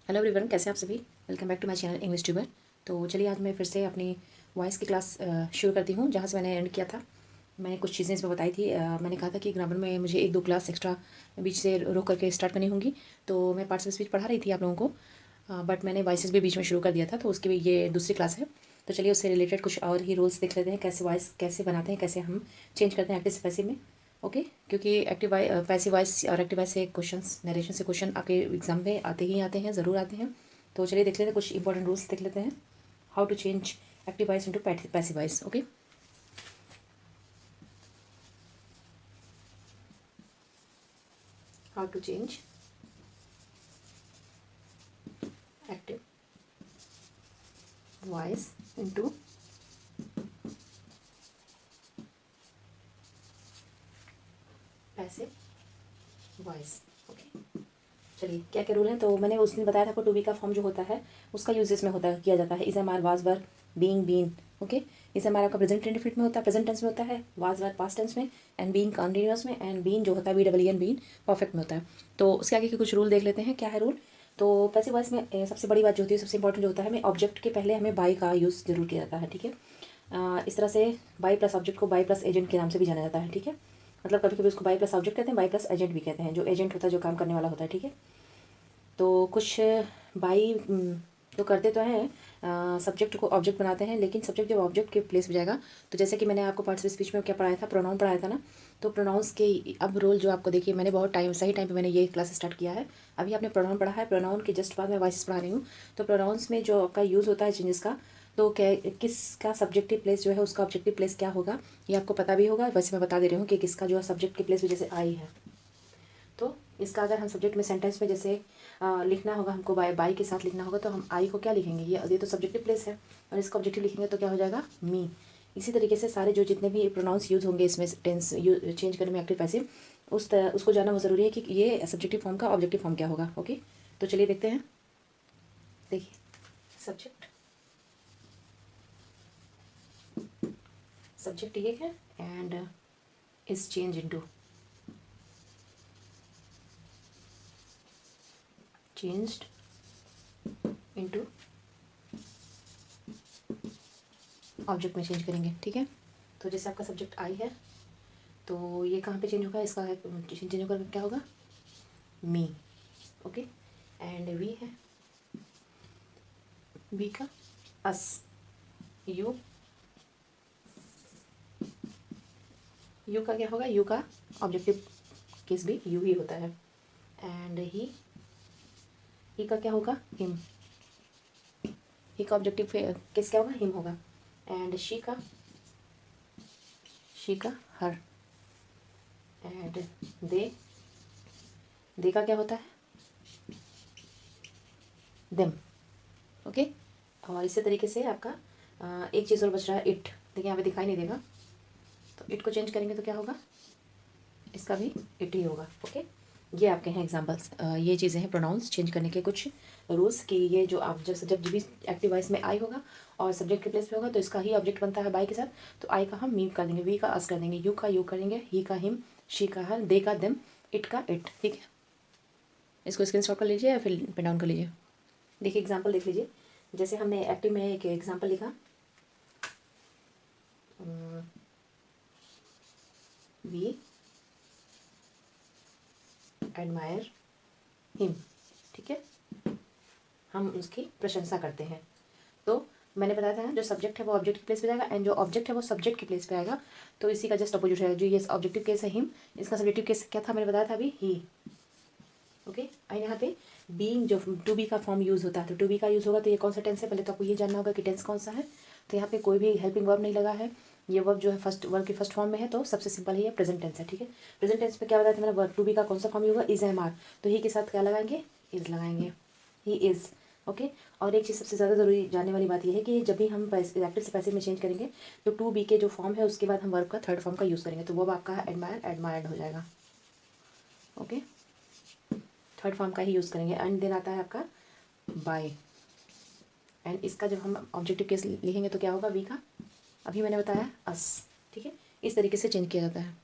Hello everyone, कैसे आप सभी। Welcome back to my channel English tuber. तो चलिए आज मैं फिर से अपनी वॉइस की क्लास शुरू करती हूँ जहाँ से मैंने एंड किया था। मैंने कुछ चीज़ें इसमें बताई थी। मैंने कहा था कि ग्रामर में मुझे एक दो क्लास एक्स्ट्रा बीच से रोक करके स्टार्ट करनी होंगी। तो मैं पार्ट्स ऑफ स्पीच पढ़ा रही थी आप लोगों को, बट मैंने वॉइसेस भी बीच में शुरू कर दिया था, तो उसकी भी ये दूसरी क्लास है। तो चलिए उससे रिलेटेड कुछ और ही रूल्स देख लेते हैं, कैसे वॉइस कैसे बनाते हैं, कैसे हम चेंज करते हैं एक्टिव से पैसिव में। ओके, क्योंकि एक्टिव पैसिव वॉइस और एक्टिव वॉइस से क्वेश्चंस, नरेशन से क्वेश्चन आपके एग्जाम में आते ही आते हैं, ज़रूर आते हैं। तो चलिए देख लेते हैं, कुछ इंपॉर्टेंट रूल्स देख लेते हैं। How to change active voice into passive voice. Okay, how to change active voice into passive voice. Okay, चलिए क्या क्या रूल है। तो मैंने उस दिन बताया था आपको, टू बी का फॉर्म जो होता है उसका यूज इसमें होता है, किया जाता है। Is am are, was were, being, been. Okay, is am are आपका प्रेजेंट इंडेफिनिट में होता है, प्रेजेंट टेंस में होता है। वाज वर पास्ट टेंस में, एंड बीइंग कंटिन्यूअस में, एंड बीन जो होता है B double N been perfect में होता है। तो उसके आगे के कुछ रूल देख लेते हैं, क्या है रूल। तो पैसिव वॉइस में सबसे बड़ी बात जो होती है, सबसे इंपॉर्टेंट जो होता है, हमें ऑब्जेक्ट के पहले हमें बाई का यूज़ जरूर किया जाता है। ठीक है, इस तरह से बाई प्लस ऑब्जेक्ट को बाई प्लस एजेंट के नाम से भी जाना जाता है। ठीक है, मतलब कभी कभी उसको बाई प्लस ऑब्जेक्ट कहते हैं, बाई प्लस एजेंट भी कहते हैं। जो एजेंट होता है, जो काम करने वाला होता है। ठीक है, तो कुछ बाई तो करते तो हैं, सब्जेक्ट को ऑब्जेक्ट बनाते हैं, लेकिन सब्जेक्ट जब ऑब्जेक्ट के प्लेस पे जाएगा, तो जैसे कि मैंने आपको पार्ट्स ऑफ स्पीच में क्या पढ़ाया था, प्रोनाउन पढ़ाया था ना। तो प्रोनाउंस के अब रोल जो आपको देखिए, मैंने बहुत टाइम सही टाइम पे मैंने ये क्लास स्टार्ट किया है। अभी आपने प्रोनाउन पढ़ा है, प्रोनाउन के जस्ट बाद मैं वॉइस पढ़ा रही हूँ। तो प्रोनाउंस में जो आपका यूज़ होता है चेंजेस का, तो क्या किसका सब्जेक्टिव प्लेस जो है उसका ऑब्जेक्टिव प्लेस क्या होगा, ये आपको पता भी होगा। वैसे मैं बता दे रही हूँ कि किसका जो है सब्जेक्ट के प्लेस पे जैसे आई है। तो इसका अगर हम सब्जेक्ट में सेंटेंस में जैसे लिखना होगा, हमको बाई के साथ लिखना होगा, तो हम आई को क्या लिखेंगे, ये तो सब्जेक्टिव प्लेस है, और इसका ऑब्जेक्टिव लिखेंगे तो क्या हो जाएगा, मी। इसी तरीके से सारे जो जितने भी प्रोनाउंस यूज़ होंगे इसमें टेंस चेंज करने में, एक्टिव पैसिव, उसको जानना बहुत ज़रूरी है कि ये सब्जेक्टिव फॉर्म का ऑब्जेक्टिव फॉर्म क्या होगा। ओके, तो चलिए देखते हैं। देखिए, सब्जेक्ट सब्जेक्ट ये है, and is change into, changed into object में चेंज करेंगे। ठीक है, तो जैसे आपका सब्जेक्ट आई है, तो ये कहाँ पे चेंज होगा, इसका चेंज होकर क्या होगा, मी। ओके, एंड वी है, वी का अस, यू, यू का क्या होगा, यू का ऑब्जेक्टिव केस भी यू ही होता है। एंड ही का क्या होगा, हिम। ही का ऑब्जेक्टिव केस क्या होगा, हिम होगा। एंड शी का हर। एंड दे, दे का क्या होता है, देम। ओके, और इसी तरीके से आपका एक चीज़ और बच रहा है, इट। देखिए यहाँ पे दिखाई नहीं देगा, तो इट को चेंज करेंगे तो क्या होगा, इसका भी इट ही होगा। ओके, ये आपके हैं एग्जांपल्स, ये चीज़ें हैं प्रोनाउंस चेंज करने के कुछ रूल्स, कि ये जो आप जब भी एक्टिव वॉइस में आई होगा और सब्जेक्ट के प्लेस पे होगा, तो इसका ही ऑब्जेक्ट बनता है बाई के साथ। तो आई का हम मीम कर देंगे, वी का अस कर देंगे, यू का यू करेंगे, ही का हिम, शी का हर, दे का देम, इट का इट। ठीक है, इसको स्क्रीन कर लीजिए या फिर पेन डाउन कर लीजिए। देखिए एग्जाम्पल देख लीजिए, जैसे हमने एक्टिव में एक एग्जाम्पल लिखा, वी एडमायर हिम। ठीक है, हम उसकी प्रशंसा करते हैं। तो मैंने बताया था जो सब्जेक्ट है वो ऑब्जेक्ट के प्लेस पे जाएगा, एंड जो ऑब्जेक्ट है वो सब्जेक्ट के प्लेस पे आएगा। तो इसी का जस्ट अपोजिट है, जो ये ऑब्जेक्टिव केस है हिम, इसका सब्जेक्टिव केस क्या था, मैंने बताया था अभी, ही। ओके, एंड यहाँ पे बीइंग जो टू बी का फॉर्म यूज़ होता है, तो टू बी का यूज़ होगा, तो ये कौन सा टेंस है, पहले तो आपको ये जानना होगा कि टेंस कौन सा है। तो यहाँ पे कोई भी हेल्पिंग वर्ब नहीं लगा है, ये वर्ब जो है फर्स्ट वर्ब की फर्स्ट फॉर्म में है, तो सबसे सिंपल है, ये प्रेजेंट टेंस है। ठीक है, प्रेजेंट टेंस में क्या बताया था मैंने, वर्ब टू बी का कौन सा फॉर्म होगा, इज एम आर, तो ही के साथ क्या लगाएंगे, इज लगाएंगे, ही इज़। ओके, और एक चीज़ सबसे ज़्यादा ज़रूरी जानने वाली बात यह है कि जब भी हम एक्टिव से पैसिव में चेंज करेंगे, तो टू बी के जो फॉर्म है उसके बाद हम वर्ब का थर्ड फॉर्म का यूज़ करेंगे, तो वो आपका एडमायर, एडमायर्ड हो जाएगा। ओके, थर्ड फॉर्म का ही यूज़ करेंगे। एंड देन आता है आपका बाय, एंड इसका जब हम ऑब्जेक्टिव केस लिखेंगे तो क्या होगा, वी का, अभी मैंने बताया अस। ठीक है, इस तरीके से चेंज किया जाता है।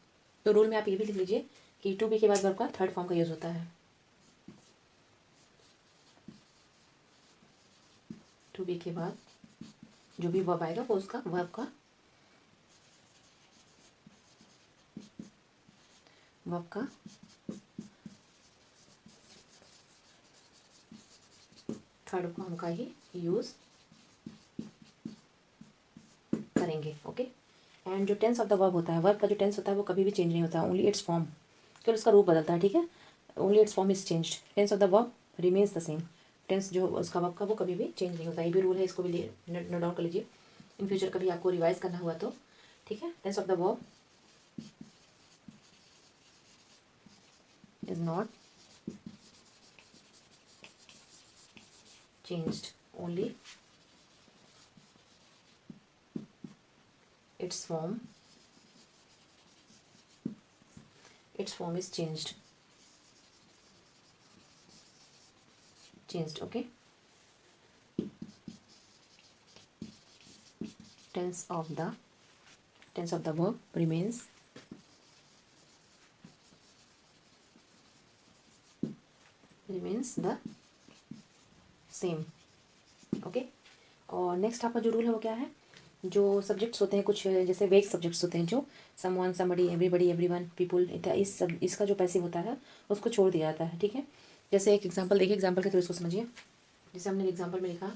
तो रूल में आप ये भी लिख लीजिए कि टू बी के बाद वर्ब का थर्ड फॉर्म का यूज़ होता है। टू बी के बाद जो भी वर्ब आएगा वो उसका वर्ब का थर्ड फॉर्म का ही यूज़ करेंगे। ओके। एंड जो टेंस ऑफ द वर्ब होता है, वर्ब का जो टेंस होता है वो कभी भी चेंज नहीं होता, ओनली इट्स फॉर्म, केवल उसका रूप बदलता है। ठीक है, only its form is changed, tense of the verb remains the same. Tense जो उसका वर्ब का वो कभी भी चेंज नहीं होता। ये भी रूल है, इसको भी नोट डाउन कर लीजिए इन फ्यूचर कभी आपको रिवाइज करना हुआ तो। ठीक है, tense of the verb is not changed, only its form is changed. Okay. Tense of the verb remains the same. Okay. और नेक्स्ट आपका जो रूल है वो क्या है, जो सब्जेक्ट्स होते हैं कुछ जैसे वेग सब्जेक्ट्स होते हैं, जो someone, somebody, everybody, everyone, people, इसका जो पैसिव होता है उसको छोड़ दिया जाता है। ठीक है, जैसे एक एग्जांपल देखिए, एग्जांपल के थ्रू इसको समझिए। जैसे हमने एग्जांपल में लिखा,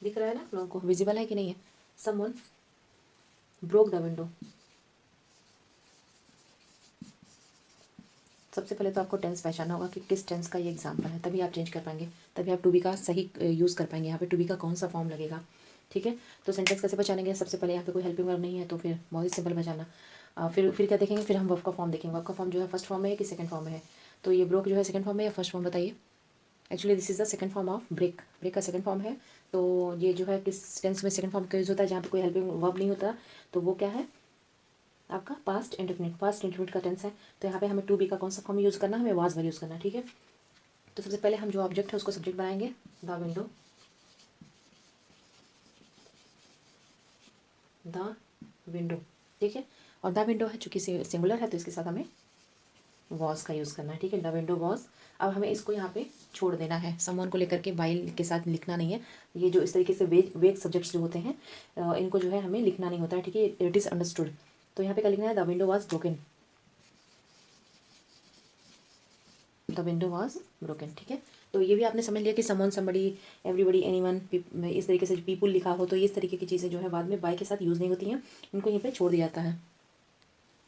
दिख रहा है ना आप लोगों को, विजिबल है कि नहीं है? Someone broke the window. सबसे पहले तो आपको टेंस पहचानना होगा कि किस टेंस का ये एग्जांपल है, तभी आप चेंज कर पाएंगे, तभी आप टू बी का सही यूज़ कर पाएंगे। यहाँ पे टू बी का कौन सा फॉर्म लगेगा। ठीक है, तो सेंटेंस कैसे पहचानेंगे? सबसे पहले यहाँ पे कोई हेल्पिंग वर्ब नहीं है तो फिर बहुत ही सिंपल पहचाना। फिर क्या देखेंगे, फिर हम वर्ब का फॉर्म देखेंगे। वर्ब का फॉर्म जो है फर्स्ट फॉर्म में है कि सेकंड फॉर्म में है। तो ये ब्रोक जो है सेकंड फॉर्म में या फर्स्ट फॉर्म, बताइए। Actually this is the second form of break, break का सेकंड फॉर्म है। तो ये जो है किस टेंस में सेकंड फॉर्म का यूज़ होता है, जहाँ पे कोई हेल्पिंग वर्ब नहीं होता, तो वो क्या है आपका पास्ट इंडेफिनिट, पास्ट इंडेफिनिट का टेंस है। तो यहाँ पे हमें टू बी का कौन सा फॉर्म यूज़ करना है, हमें वाज वर्ब यूज़ करना है। ठीक है, तो सबसे पहले हम जो ऑब्जेक्ट है उसको सब्जेक्ट बनाएंगे, द विंडो, द विंडो। ठीक है, और द विंडो है चूँकि सिंगुलर है तो इसके साथ हमें वॉज का यूज़ करना है। ठीक है, द विंडो वॉज। अब हमें इसको यहाँ पे छोड़ देना है, समवन को लेकर के वाइल के साथ लिखना नहीं है। ये जो इस तरीके से वेग सब्जेक्ट्स जो होते हैं इनको जो है हमें लिखना नहीं होता है। ठीक है, इट इज़ अंडरस्टूड। तो यहाँ पे क्या लिखना है, the window was broken, the window was broken. ठीक है, तो ये भी आपने समझ लिया कि समवन, समबडी, एवरीबडी, एनीवन, इस तरीके से पीपुल लिखा हो तो इस तरीके की चीज़ें जो है बाद में बाय के साथ यूज़ नहीं होती हैं, इनको यहीं पे छोड़ दिया जाता है।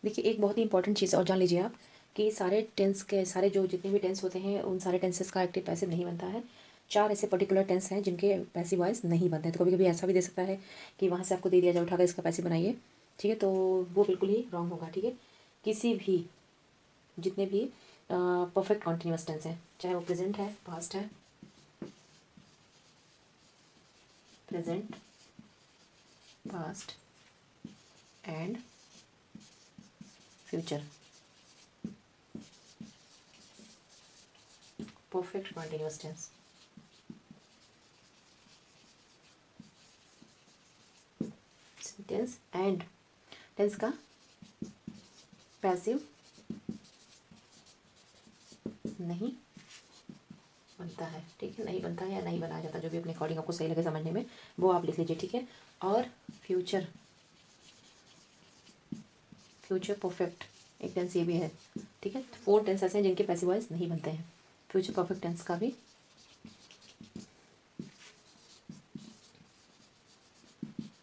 देखिए एक बहुत ही इंपॉर्टेंट चीज़ और जान लीजिए आप कि सारे टेंस के सारे जो जितने भी टेंस होते हैं उन सारे टेंसेस का एक्टिव पैसिव नहीं बनता है। 4 ऐसे पर्टिकुलर टेंस हैं जिनके पैसिव वॉइस नहीं बनते हैं। तो कभी कभी ऐसा भी दे सकता है कि वहाँ से आपको दे दिया जाए उठाकर इसका पैसिव बनाइए। ठीक है, तो वो बिल्कुल ही रॉन्ग होगा। ठीक है, किसी भी जितने भी परफेक्ट कॉन्टिन्यूस टेंस हैं, चाहे वो प्रेजेंट है, पास्ट है, present, past and future, perfect continuous tense, tense and tense का पैसिव नहीं बनता है। ठीक है, नहीं बनता है या नहीं बनाया जाता, जो भी अपने अकॉर्डिंग आपको सही लगे समझने में वो आप लिख लीजिए। ठीक है, और फ्यूचर, फ्यूचर परफेक्ट एक टेंस ये भी है। ठीक है, 4 टेंस ऐसे हैं जिनके पैसिव वॉइस नहीं बनते हैं। फ्यूचर परफेक्ट टेंस का भी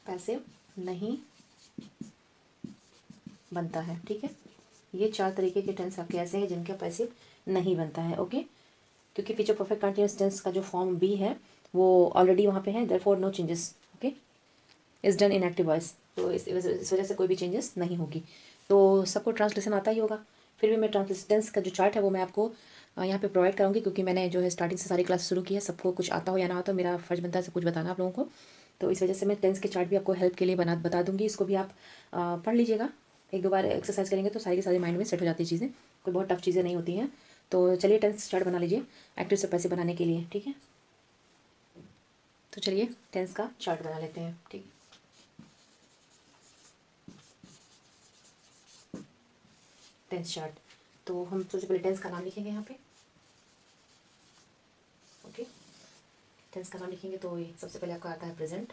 पैसिव नहीं बनता है। ठीक है, ये 4 तरीके के टेंस आपके ऐसे हैं जिनका पैसिव नहीं बनता है। ओके, क्योंकि फ्यूचर परफेक्ट कंटिन्यूअस टेंस का जो फॉर्म बी है वो ऑलरेडी वहाँ पे है, therefore no changes. Okay, is done in active voice, तो इस वजह से कोई भी चेंजेस नहीं होगी। तो सबको ट्रांसलेशन आता ही होगा, फिर भी मैं ट्रांसलेशंस का जो चार्ट है वो मैं आपको यहाँ पे प्रोवाइड कराऊंगी, क्योंकि मैंने जो है स्टार्टिंग से सारी क्लास शुरू की है। सबको कुछ आता हो या ना हो तो मेरा फर्ज बनता है सब कुछ बताना आप लोगों को। तो इस वजह से मैं टेंस के चार्ट भी आपको हेल्प के लिए बता दूंगी। इसको भी आप पढ़ लीजिएगा, एक दो बार एक्सरसाइज करेंगे तो सारी की सारी माइंड में सेट हो जाती है चीज़ें, कोई बहुत टफ चीज़ें नहीं होती हैं। तो चलिए टेंस चार्ट बना लीजिए एक्टिव से पैसे बनाने के लिए। ठीक है, तो चलिए टेंस का चार्ट बना लेते हैं। ठीक, टेंस चार्ट। तो हम सबसे पहले टेंस का नाम लिखेंगे यहाँ पे। ओके, टेंस का नाम लिखेंगे तो ये सबसे पहले आपका आता है present,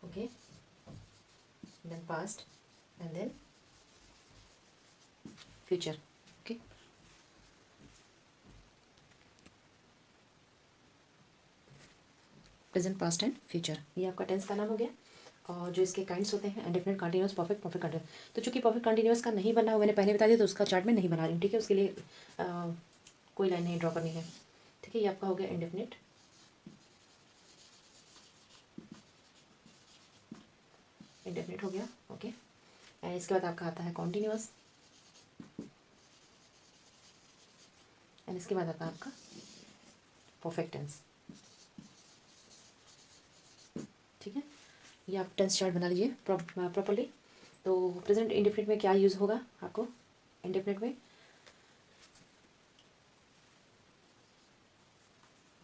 okay, then past and then future, okay. Present, past and future, ये आपका टेंस का नाम हो गया। और जो इसके काइंड्स होते हैं indefinite, continuous, perfect, perfect continuous. तो चूंकि परफेक्ट कंटीन्यूअस का नहीं बना हुआ मैंने पहले बता दिया, तो उसका चार्ट में नहीं बना रही हूँ, ठीक है। उसके लिए कोई लाइन नहीं ड्रॉ करनी है, ठीक है। ये आपका हो गया इंडेफिनिट, इंडेफिनिट हो गया, ओके। एंड इसके बाद आपका आता है कॉन्टीन्यूअस, एंड इसके बाद आता है आपका परफेक्ट टेंस, ठीक है। ये आप टेंस चार्ट बना लीजिए प्रॉपरली। तो प्रेजेंट इंडेफिनिट में क्या यूज़ होगा आपको, इंडेफिनिट में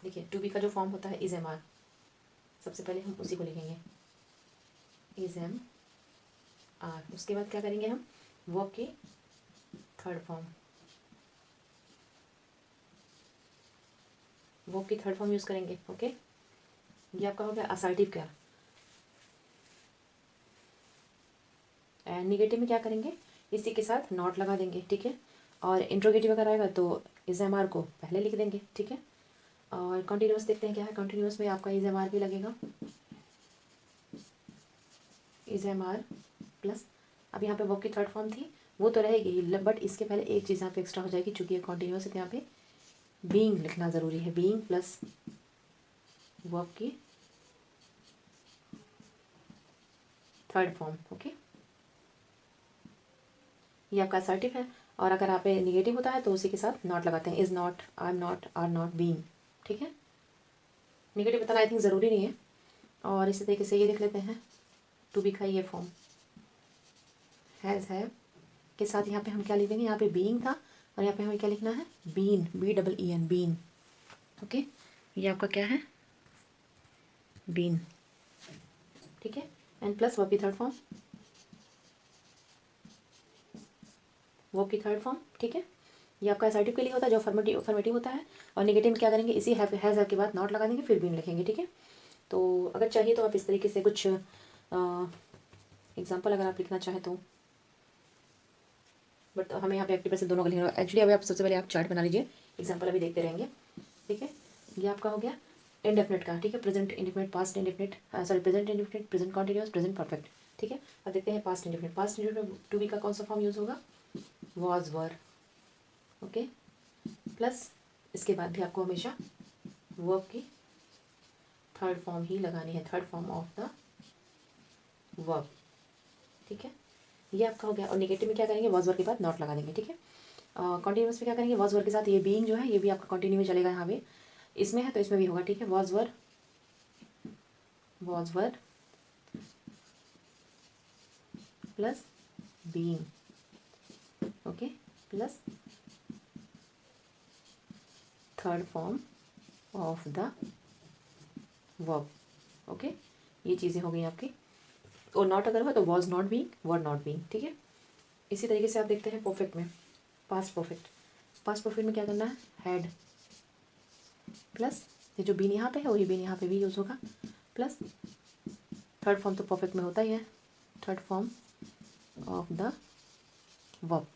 देखिए टू बी का जो फॉर्म होता है इज एम आर, सबसे पहले हम उसी को लिखेंगे, इज एम आर। उसके बाद क्या करेंगे हम, वर्ब की थर्ड फॉर्म, वर्ब की थर्ड फॉर्म यूज़ करेंगे, ओके। ये आपका हो गया असर्टिव क्या। एंड निगेटिव में क्या करेंगे, इसी के साथ नॉट लगा देंगे, ठीक है। और इंट्रोगेटिव अगर आएगा तो इज एम आर को पहले लिख देंगे, ठीक है। और कंटिन्यूअस देखते हैं क्या है, कंटिन्यूअस में आपका इज एम आर भी लगेगा, इज एम आर प्लस, अब यहाँ पे वर्ब की थर्ड फॉर्म थी वो तो रहेगी, बट इसके पहले एक चीज़ यहाँ पे एक्स्ट्रा हो जाएगी, चूँकि ये कंटिन्यूअस है तो यहाँ पे बीइंग लिखना ज़रूरी है, बीइंग प्लस वर्ब की थर्ड फॉर्म, ओके। ये आपका असर्टिव है। और अगर आप निगेटिव होता है तो उसी के साथ नॉट लगाते हैं, is not, are not being, ठीक है। निगेटिव बताना आई थिंक ज़रूरी नहीं है। और इसी तरीके से ये देख लेते हैं टू बी का ये फॉर्म हैज़ है के साथ यहाँ पे हम क्या लिख देंगे, यहाँ पे बीइंग था और यहाँ पे हमें क्या लिखना है, बीन, BEEN, बीन, ओके। ये आपका क्या है, बीन, ठीक है। एंड प्लस वर्ब की थर्ड फॉर्म, वर्ब की थर्ड फॉर्म, ठीक है। ये आपका असर्टिव के लिए होता है जो फॉर्मेटिव होता है। और नेगेटिव में क्या करेंगे, इसी हैज़ के बाद नॉट लगा देंगे, फिर बीन लिखेंगे, ठीक है। तो अगर चाहिए तो आप इस तरीके से कुछ एग्जाम्पल अगर आप लिखना चाहें तो, बट हमें यहाँ पे एक्टिव पैसिव दोनों का लिखना है एक्चुअली। अभी आप सबसे पहले आप चार्ट बना लीजिए, एग्जाम्पल अभी देखते रहेंगे, ठीक है। ये आपका हो गया इंडेफिनिट का, ठीक है। Present indefinite, past indefinite, sorry present indefinite, present continuous, present perfect, ठीक है। अब देखते हैं past indefinite. Past indefinite to be का कौन सा फॉर्म यूज़ होगा, वॉज, वर, ओके। प्लस इसके बाद भी आपको हमेशा वर्ब की थर्ड फॉर्म ही लगानी है, third form of the verb, ठीक है। ये आपका हो गया। और नेगेटिव में क्या करेंगे, वॉज वर के बाद नॉट लगा देंगे, ठीक है। कॉन्टिन्यूअस में क्या करेंगे, वॉज वर के साथ ये बीइंग जो है ये भी आपका कंटिन्यू में चलेगा, यहाँ पे इसमें है तो इसमें भी होगा, ठीक है। Was were plus being, okay, plus third form of the verb, okay. ये चीज़ें हो गई आपकी। और नॉट अगर हुआ तो was not being, were not being, ठीक है। इसी तरीके से आप देखते हैं परफेक्ट में, पास्ट परफेक्ट। पास्ट परफेक्ट में क्या करना है, हैड प्लस ये जो बीन यहाँ पे है वही बीन यहाँ पे भी यूज़ होगा, प्लस थर्ड फॉर्म तो परफेक्ट में होता ही है, third form of the verb,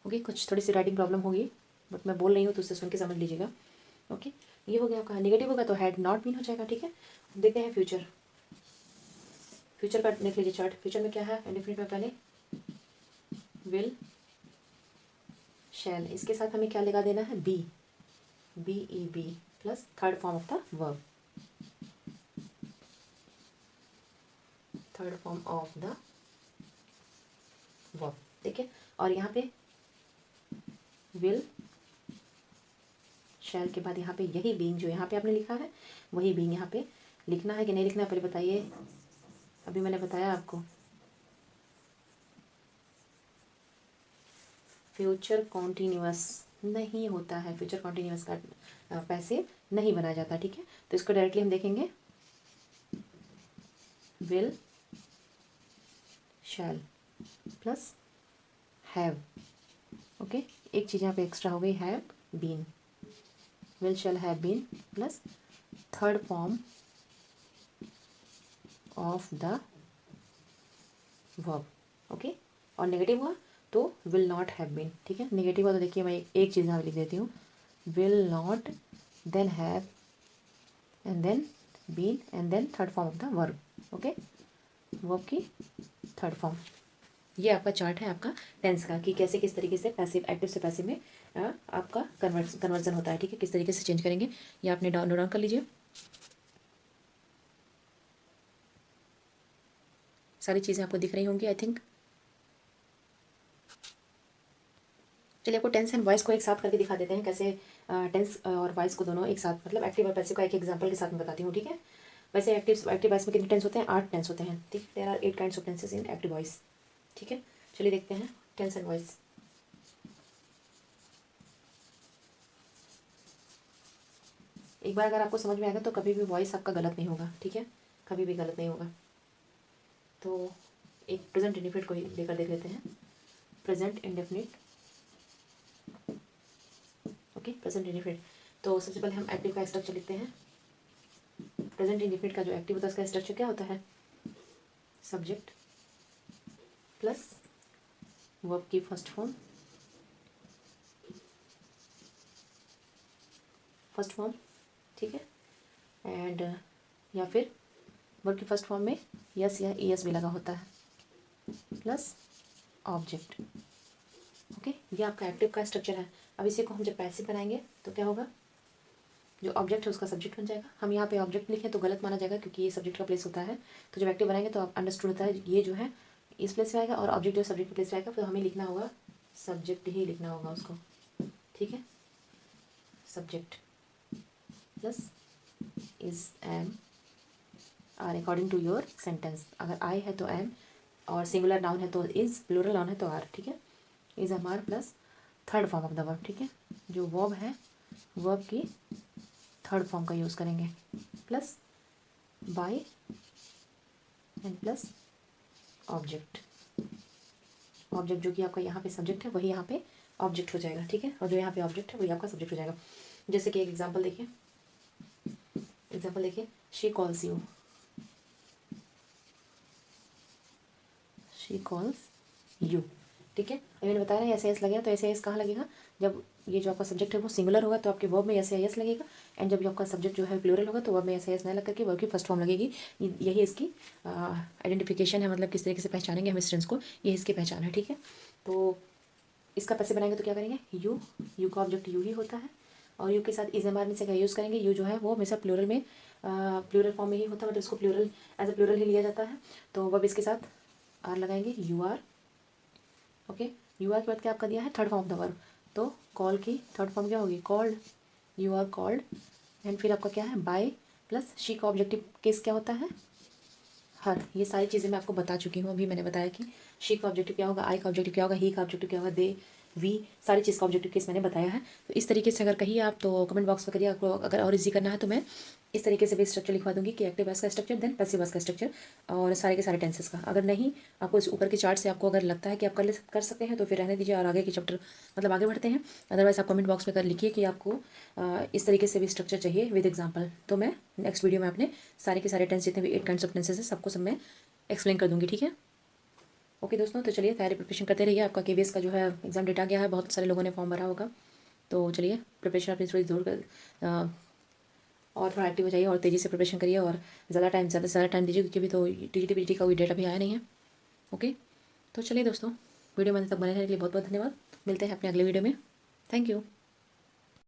okay. कुछ थोड़ी सी राइटिंग प्रॉब्लम होगी बट मैं बोल रही हूँ तो उसे सुन के समझ लीजिएगा, ओके। ये हो गया आपका। नेगेटिव होगा तो हैड नॉट बीन हो जाएगा, ठीक है। देखते हैं फ्यूचर, फ्यूचर का देख लीजिए चार्ट। फ्यूचर में क्या है, इंडेफिनिट में पहले विल, शैल, इसके साथ हमें क्या लगा देना है, BEB plus third form of the verb, third form of the verb, ठीक है। और यहाँ पे विल, शैल के बाद यहाँ पे यही बीइंग जो यहाँ पे आपने लिखा है वही बीइंग यहाँ पे लिखना है कि नहीं लिखना है पहले बताइए। अभी मैंने बताया आपको फ्यूचर कॉन्टीन्यूअस नहीं होता है, फ्यूचर कॉन्टीन्यूअस का पैसिव नहीं बनाया जाता, ठीक है। तो इसको डायरेक्टली हम देखेंगे will, shall plus have, okay. एक चीज़ यहाँ पे एक्स्ट्रा हो गई, have been, will shall have been plus third form of the verb. Okay, और नेगेटिव हुआ तो विल नॉट हैव बीन। ठीक है, नेगेटिव हुआ तो देखिए मैं एक चीज़ यहाँ लिख देती हूँ, will not, then have, and then been, and then third form of the verb. Okay, verb की थर्ड फॉर्म। ये आपका चार्ट है आपका टेंस का, कि कैसे किस तरीके से पैसिव एक्टिव से पैसिव में आपका कन्वर्जन होता है। ठीक है, किस तरीके से चेंज करेंगे ये आपने नोट डाउन कर लीजिए। सारी चीज़ें आपको दिख रही होंगी आई थिंक। चलिए आपको टेंस एंड वॉइस को एक साथ करके दिखा देते हैं, कैसे टेंस और वॉइस को दोनों एक साथ, मतलब एक्टिव और पैसिव का एक एग्जांपल के साथ में बताती हूँ। ठीक है, वैसे एक्टिव वॉइस में कितने टेंस होते हैं? 8 टेंस होते हैं। ठीक, there are 8 kinds of tenses in active voice. ठीक है, चलिए देखते हैं टेंस एंड वॉइस। एक बार अगर आपको समझ में आएगा तो कभी भी वॉइस आपका गलत नहीं होगा। ठीक है, कभी भी गलत नहीं होगा। तो एक प्रेजेंट इंडेफिनिट को लेकर देख लेते हैं। Present indefinite. Okay, present indefinite. तो सबसे पहले हम एक्टिव का स्ट्रक्चर लिखते हैं। प्रेजेंट इंडेफिनिट का जो एक्टिव होता है उसका स्ट्रक्चर क्या होता है? सब्जेक्ट प्लस वर्ब की फर्स्ट फॉर्म, ठीक है, एंड या फिर वर्ब की फर्स्ट फॉर्म में यस या ईएस भी लगा होता है, प्लस ऑब्जेक्ट। ओके, ये आपका एक्टिव का स्ट्रक्चर है। अब इसी को हम जब पैसिव बनाएंगे तो क्या होगा? जो ऑब्जेक्ट है उसका सब्जेक्ट बन जाएगा। हम यहाँ पे ऑब्जेक्ट लिखें तो गलत माना जाएगा क्योंकि ये सब्जेक्ट का प्लेस होता है। तो जब एक्टिव बनाएंगे तो आप अंडरस्टूड होता है ये जो है इस प्लेस पे आएगा और ऑब्जेक्ट जो सब्जेक्ट के प्लेस पे आएगा, तो हमें लिखना होगा सब्जेक्ट ही लिखना होगा उसको। ठीक है, subject plus is am are according to your sentence. अगर आई है तो एम, और सिंगुलर नाउन है तो इज, प्लूरल नाउन है तो आर। ठीक है, is am are plus third form of the verb. ठीक है, जो वर्ब है वर्ब की थर्ड फॉर्म का यूज़ करेंगे, plus by and plus object. Object जो कि आपका यहाँ पे सब्जेक्ट है वही यहाँ पे ऑब्जेक्ट हो जाएगा। ठीक है, और जो यहाँ पे ऑब्जेक्ट है वही आपका सब्जेक्ट हो जाएगा। जैसे कि एक एग्जांपल देखिए, she calls you, she calls you. ठीक है, मैंने बताया ना ऐसे एस लगेगा, तो ऐसे एस कहाँ लगेगा? जब ये जो आपका सब्जेक्ट है वो सिंगुलर होगा तो आपके वर्ब में ऐसे एस लगेगा, एंड जब आपका सब्जेक्ट जो है प्लूरल होगा तो वर्ब में ऐसे एस ना लग करके वर्ब की फर्स्ट फॉर्म लगेगी। यही इसकी आइडेंटिफिकेशन है, मतलब किस तरीके से पहचानेंगे हम इस टेंस को, ये इसकी पहचान है। ठीक है, तो इसका पैसे बनाएंगे तो क्या करेंगे? यू का ऑब्जेक्ट यू ही होता है, और यू के साथ इज एम आर से क्या यूज़ करेंगे? यू जो है वो हमेशा प्लूरल में प्लूरल फॉर्म में ही होता है, मतलब इसको प्लूरल एज ए प्लूरल ही लिया जाता है। तो वर्ब इसके साथ आर लगाएंगे, you are. Okay, you are के बाद क्या आपका दिया है? Third form of the verb. तो कॉल की थर्ड फॉर्म क्या होगी? Called, you are called. And फिर आपका क्या है? बाय प्लस शी का ऑब्जेक्टिव केस क्या होता है? हर। ये सारी चीज़ें मैं आपको बता चुकी हूँ। अभी मैंने बताया कि शी का ऑब्जेक्टिव क्या होगा, आई का ऑब्जेक्टिव क्या होगा, ही का ऑब्जेक्टिव क्या होगा, दे, वी, सारी चीज़ का ऑब्जेक्टिव केस मैंने बताया है। तो इस तरीके से अगर कहिए आप तो कमेंट बॉक्स में करिए। आपको अगर और इजी करना है तो मैं इस तरीके से भी स्ट्रक्चर लिखवा दूंगी कि एक्टिव वॉइस का स्ट्रक्चर, देन पैसिव वॉइस का स्ट्रक्चर, और सारे के सारे टेंसेस का। अगर नहीं आपको इस ऊपर के चार्ट से आपको अगर लगता है कि आप कर सकते हैं तो फिर रहने दीजिए और आगे के चैप्टर मतलब आगे बढ़ते हैं। अदरवाइज आप कमेंट बॉक्स में कर लिखिए कि आपको इस तरीके से भी स्ट्रक्चर चाहिए विद एग्जाम्पल। तो मैं नेक्स्ट वीडियो में अपने सारे के सारे टेंस जितने भी 8 काइंड्स ऑफ टेंसेस है सबको सब मैं एक्सप्लेन कर दूंगी। ठीक है, ओके दोस्तों, तो चलिए तैयारी प्रिपरेशन करते रहिए। आपका केवीएस का जो है एग्ज़ाम डेट आ गया है, बहुत सारे लोगों ने फॉर्म भरा होगा। तो चलिए प्रिपरेशन अपनी थोड़ी दूर कर और थोड़ा एक्टिव हो जाइए और तेज़ी से प्रिपरेशन करिए, और ज़्यादा से ज़्यादा टाइम दीजिए क्योंकि अभी तो टीजीटी का कोई डेट अभी आया नहीं है। ओके, तो चलिए दोस्तों, वीडियो में अंत तक बने रहने के लिए बहुत बहुत धन्यवाद। मिलते हैं अपने अगले वीडियो में। Thank you.